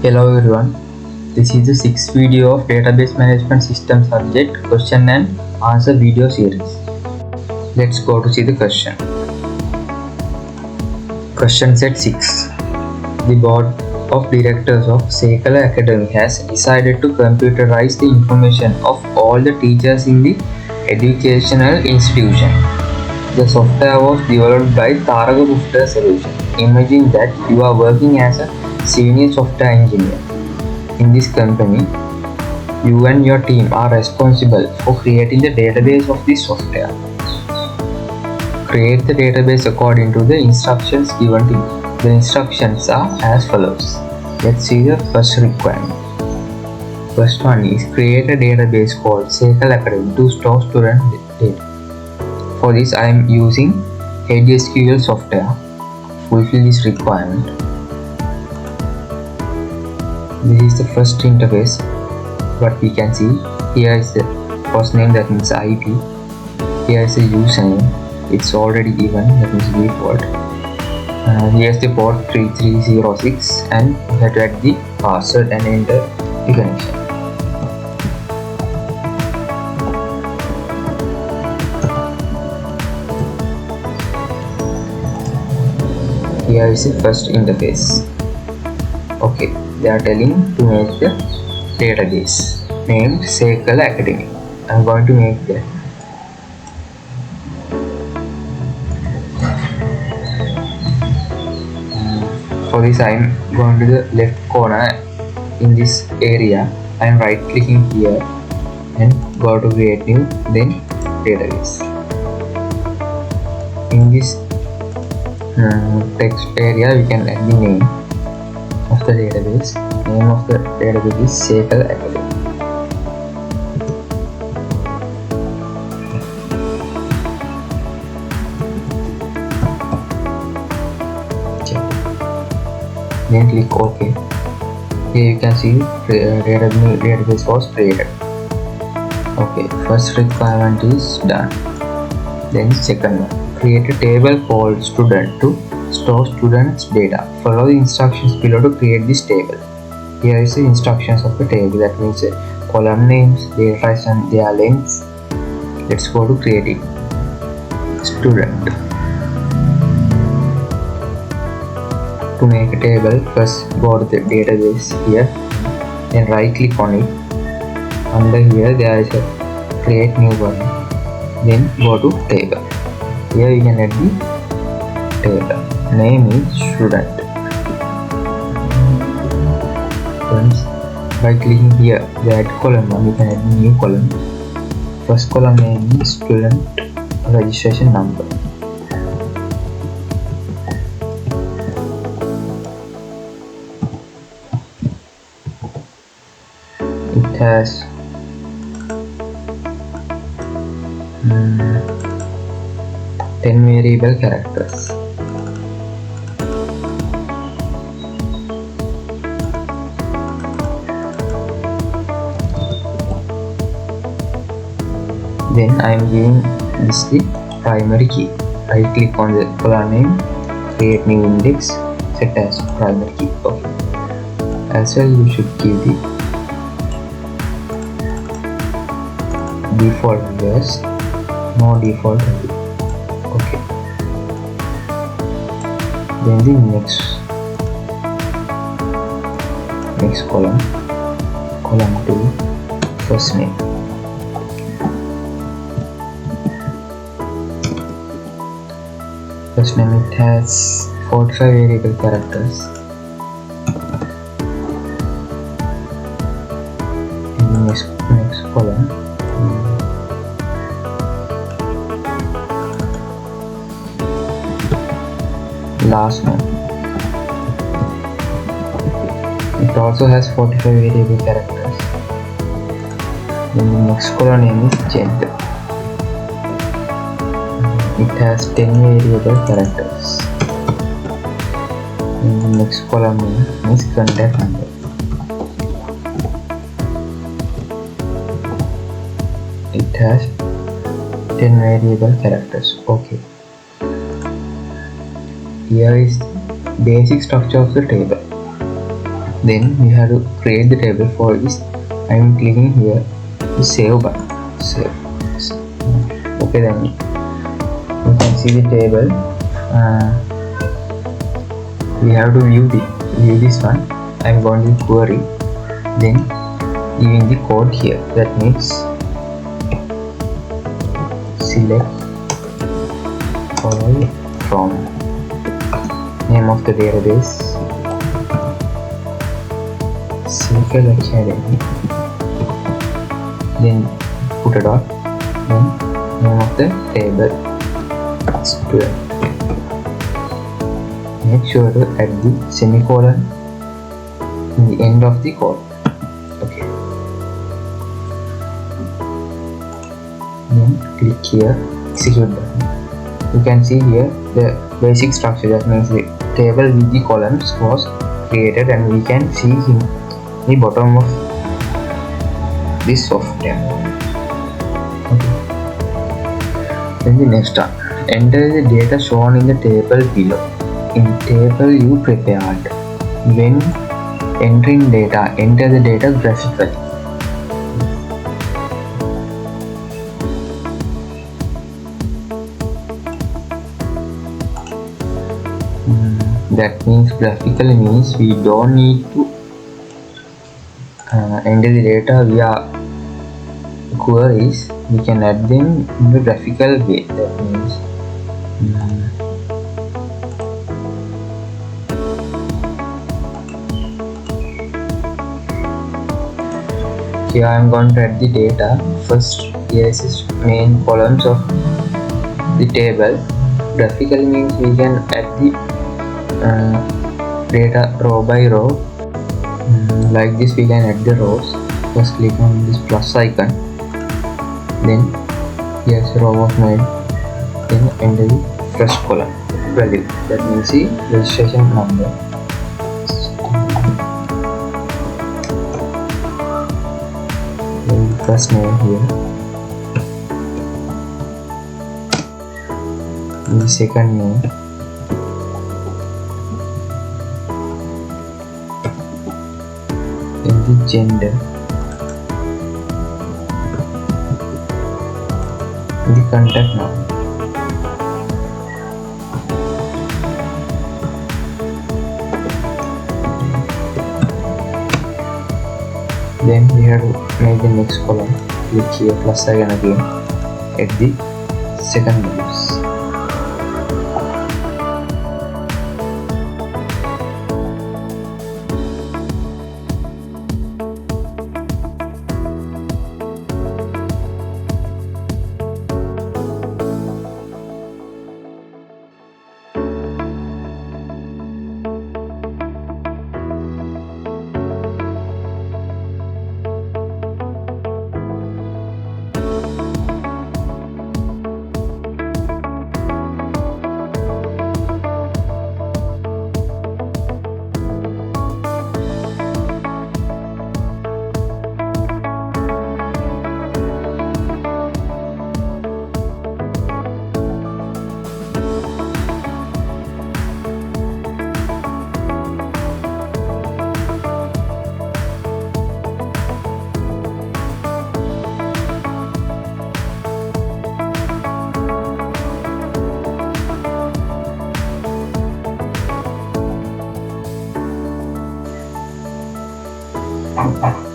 Hello everyone, this is the sixth video of Database Management System subject question and answer video series. Let's go to see the question. Question set 6. The board of directors of MySQL Academy has decided to computerize the information of all the teachers in the educational institution. The software was developed by Targa Software Solution. Imagine that you are working as a senior software engineer. In this company, you and your team are responsible for creating the database of this software. Create the database according to the instructions given to you. The instructions are as follows. Let's see the first requirement. First one is create a database called MySQL Academy to store student data. For this, I am using Heidi SQL software. Fulfill this requirement. This is the first interface. What we can see here is the first name, that means ID. Here is the username. It's already given, that means default. Here is the port 3306, and you have to add the password and enter the connection. Here is the first interface. Okay, they are telling to make the database named MySQL Academy. I am going to make that. For this, I am going to the left corner in this area. I am right clicking here and go to create new, then database. In this text area, we can add the name of the database. Name of the database is MySQL Academy. Then click OK. Here you can see database was created. Okay, first requirement is done. Then second one, create a table called student to store students data. Follow the instructions below to create this table. Here is the instructions of the table, that means column names, data types and their lengths. Let's go to create it. Student. To make a table, first go to the database here and right click on it. Under here there is a create new one. Then go to table. Here you can add the table. Name is student. Once by clicking here the add column one, you can add a new column. First column name is student registration number. It has 10 variable characters. Then I am giving this the primary key. Right click on the column name, create new index, set as primary key. Okay. As well, you should give the default values, no default value. Okay. Then the next column 2, first name. First name, it has 45 variable characters. In the next column, last name. It also has 45 variable characters. Then the next column name is gender. It has 10 variable characters. And the next column name is contact number. It has 10 variable characters. Okay. Here is basic structure of the table. Then we have to create the table. For this, I am clicking here the save button. Save. Okay, then you can see the table. We have to view this one. I am going to query, then giving the code here. That means select all from name of the database SQL Academy, then put a dot, then name of the table student. Make sure to add the semicolon in the end of the code. Okay. Then click here, execute button. You can see here the basic structure. That means the table with the columns was created, and we can see in the bottom of this software. Okay. Then the next one, enter the data shown in the table below. In the table you prepared. When entering data, enter the data graphically. That means graphically means we don't need to enter the data via queries. We can add them in the graphical way. That means here I am going to add the data. First, here is main columns of the table. Graphically means we can add the data row by row. Like this, we can add the rows. First, click on this plus icon. Then here's a row of name. Then enter the first column value. That means the registration number. First name here, the second name, then the gender, the contact number. Then we have to make the next column. Click here plus icon again at the second values.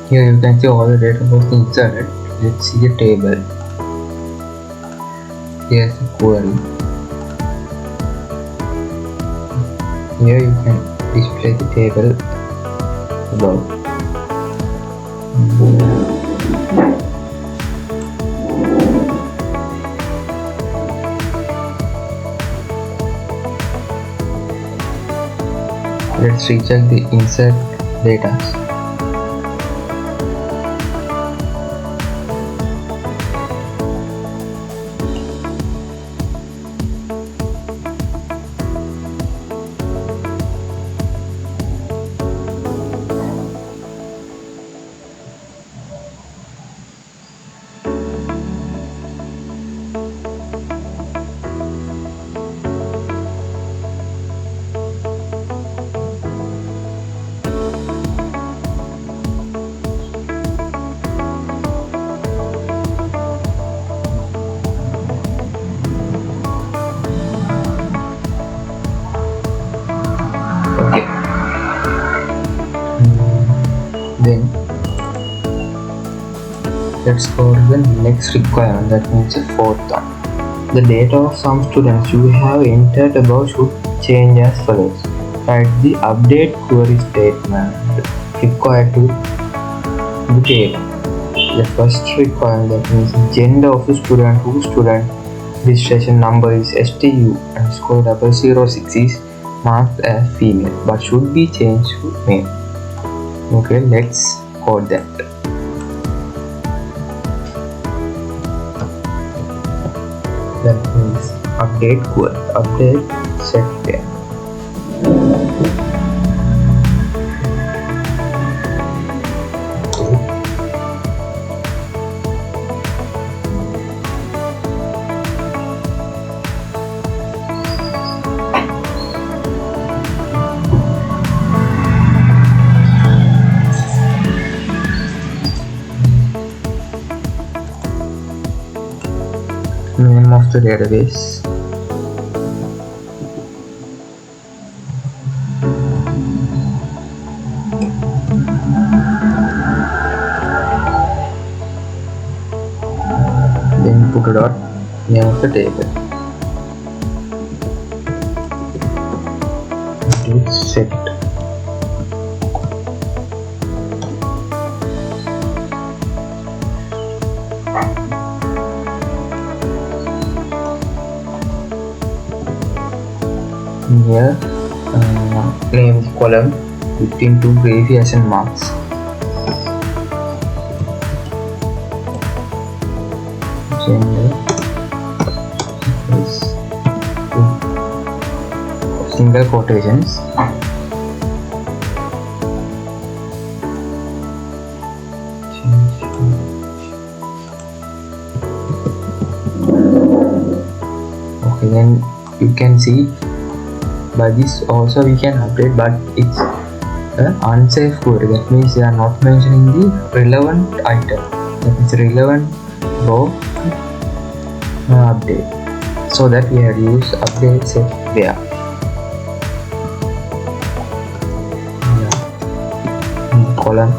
Here you can see all the data was inserted. Let's see the table. Here's the query. Here you can display the table above. Let's recheck the insert data. let's go to the next requirement, that means the fourth one. The data of some students you have entered above should change as follows. Write the update query statement required to the table. The first requirement, that means gender of the student whose student registration number is STU_006 is marked as female but should be changed to male. Okay, let's code that. That means update query, update set there. Name of the database, then put a dot, name of the table, do set. Here name the column between two abbreviation marks. Gender is single quotations. Okay, then you can see by this also we can update, but it's an unsafe query. That means they are not mentioning the relevant item, that is relevant row update. So that we have to use update set there. In the column.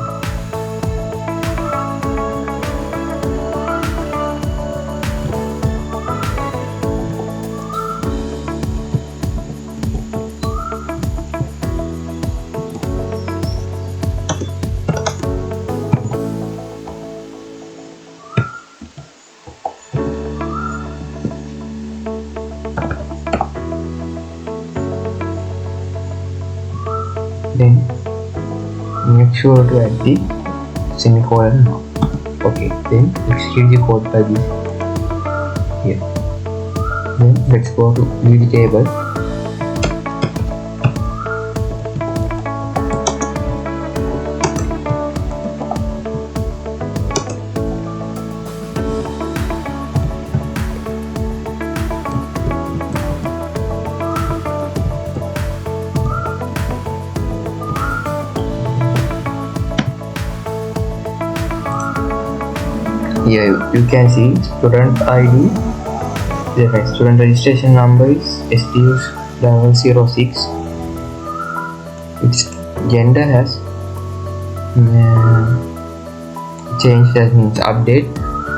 Then make sure to add the semicolon. Okay, then execute the code by this here. Then let's go to the table. Here you can see student ID, the student registration number is STU06. Its gender has changed, that means update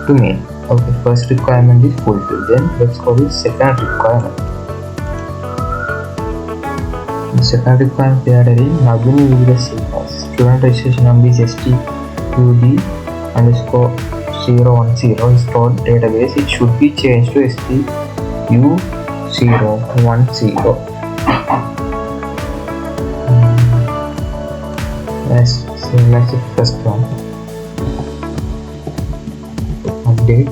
to male. Okay, first requirement is fulfilled. Then let's go to the second requirement. The second requirement we are adding Nagini will be the same as student registration number is STUD_010 is stored database. It should be changed to STU010. As same as the first one. Update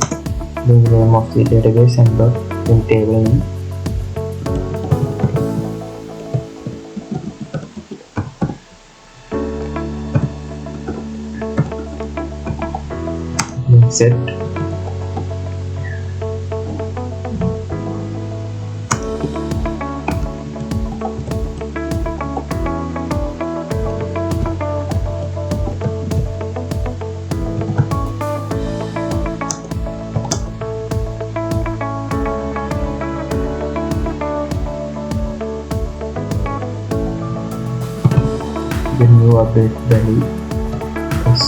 the name of the database and dot in table name. Set. The new update value is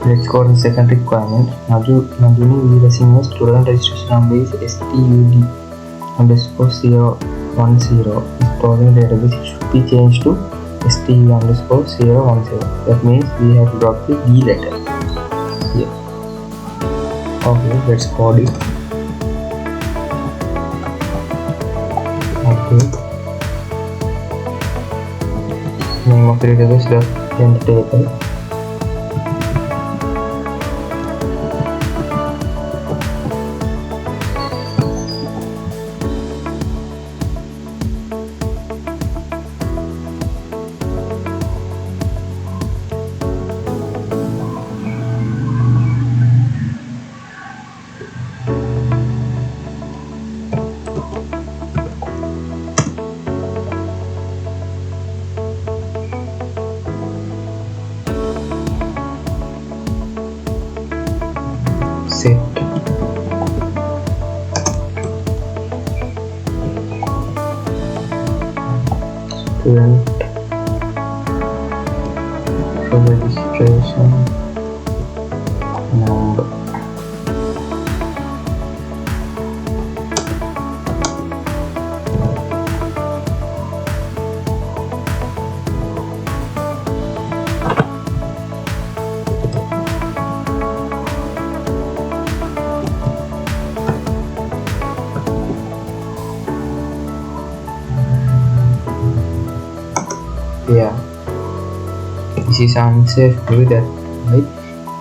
Let's go to the second requirement. Najuni will assume a student registration number is STUD underscore 010. This following database should be changed to STU underscore 010. That means we have to drop the D letter here. Okay, let's code it. Okay. Name of the database left in the table. Set student registration number. Yeah, this is unsafe to that, right?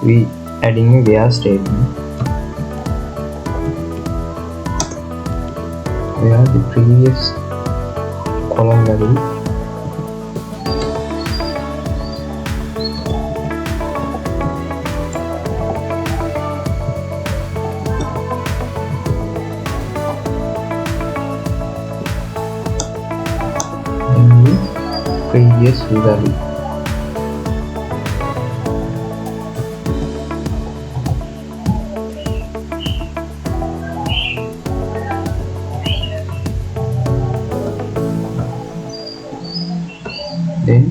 We adding a where statement where the previous column value and the previous value. Then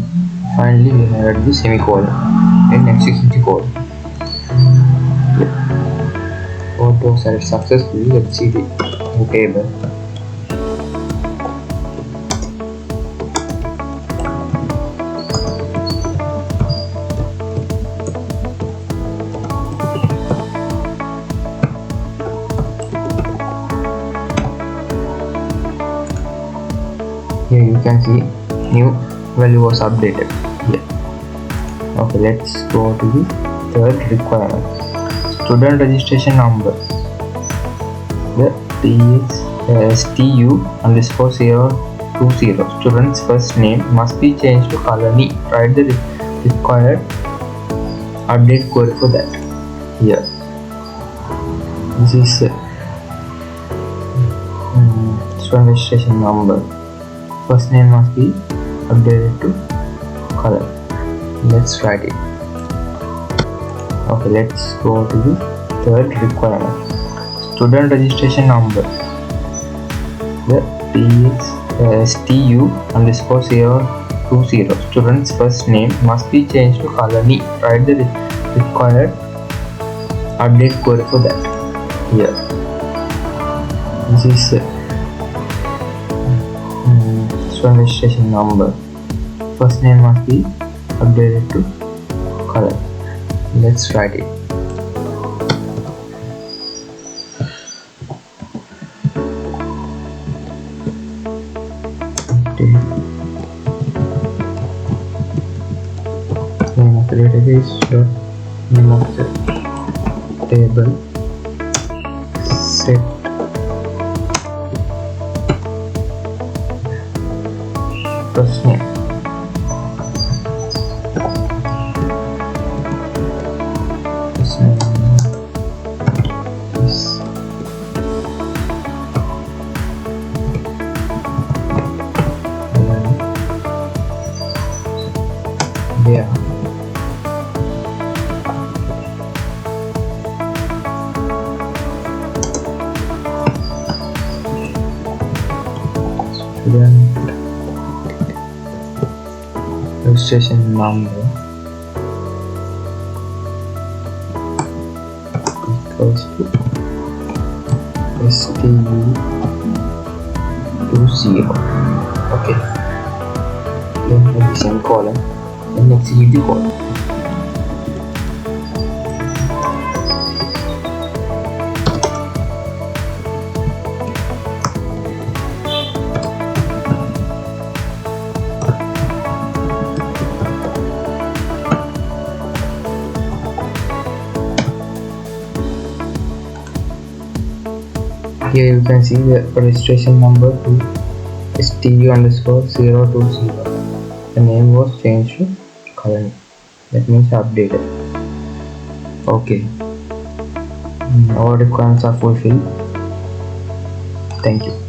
finally we have the semicolon and execute the code. Code was added successfully. Let's see the table. Here you can see new value was updated here. Okay, let's go to the third requirement. Student registration number. The STU underscore 020. Student's first name must be changed to Kalani. Write the required update code for that here. This is student registration number. First name must be updated to color. Let's write it. Okay, let's go to the third requirement. Student registration number. The STU underscore 020. Student's first name must be changed to Kalani. Write the required update code for that here. This is student registration number. First name must be updated to color. Let's write it. Name of the database dot name of the table set first name. First name is there. Student registration number first stu to 0. Okay, then the semicolon, then execute the code. Here you can see the registration number to stu_020. The name was changed to current. That means updated. Okay. Our requirements are fulfilled. Thank you.